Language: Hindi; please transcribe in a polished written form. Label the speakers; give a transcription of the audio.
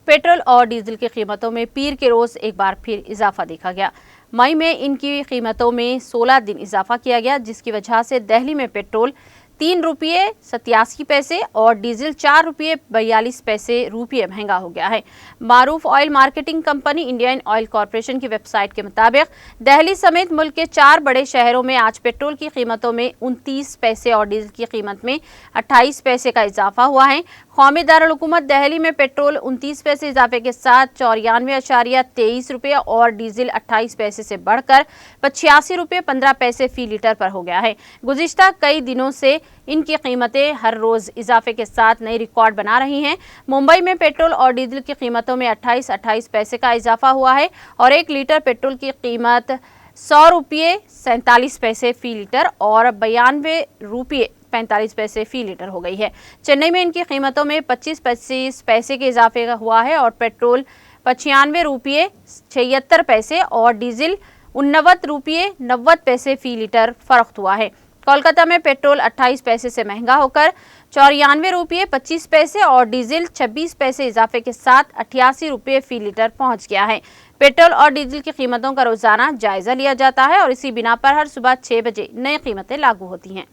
Speaker 1: पेट्रोल और डीजल की कीमतों में पीर के रोज एक बार फिर इजाफा देखा गया। मई में इनकी कीमतों में 16 दिन इजाफा किया गया, जिसकी वजह से दिल्ली में पेट्रोल 3 रुपये 87 पैसे और डीजल 4 रुपये 42 पैसे महंगा हो गया है। मारूफ oil marketing company Indian Oil Corporation की वेबसाइट के मुताबिक दिल्ली समेत मुल्क के 4 बड़े शहरों में आज पेट्रोल की कीमतों में 29 पैसे और डीजल की कीमत में 28 पैसे का इजाफा हुआ है। कौमी दारुल हुकूमत दिल्ली में पेट्रोल 29 पैसे इजाफे के साथ 94.23 रुपये और डीजल 28 पैसे से बढ़कर 85 रुपये 15 पैसे फी लीटर पर हो गया है। गुज़िश्ता कई दिनों से इनकी कीमतें हर रोज इजाफे के साथ नई रिकॉर्ड बना रही हैं। मुंबई में पेट्रोल और डीजल की कीमतों में 28 पैसे का इजाफा हुआ है और 1 लीटर पेट्रोल की कीमत 100 रुपये 47 पैसे फी लीटर और 92 रुपये 45 पैसे फी लीटर हो गई है। चेन्नई में इनकी कीमतों में 25 पैसे के इजाफे हुआ है और पेट्रोल 95 रुपये 76 पैसे और डीजल 89 रुपये 90 पैसे फी लीटर फरोख्त हुआ है। कोलकाता में पेट्रोल 28 पैसे से महंगा होकर 94 रुपये 25 पैसे और डीजल 26 पैसे इजाफे के साथ 88 रुपये फी लीटर पहुंच गया है। पेट्रोल और डीजल की कीमतों का रोजाना जायजा लिया जाता है और इसी बिना पर हर सुबह 6 बजे नई कीमतें लागू होती हैं।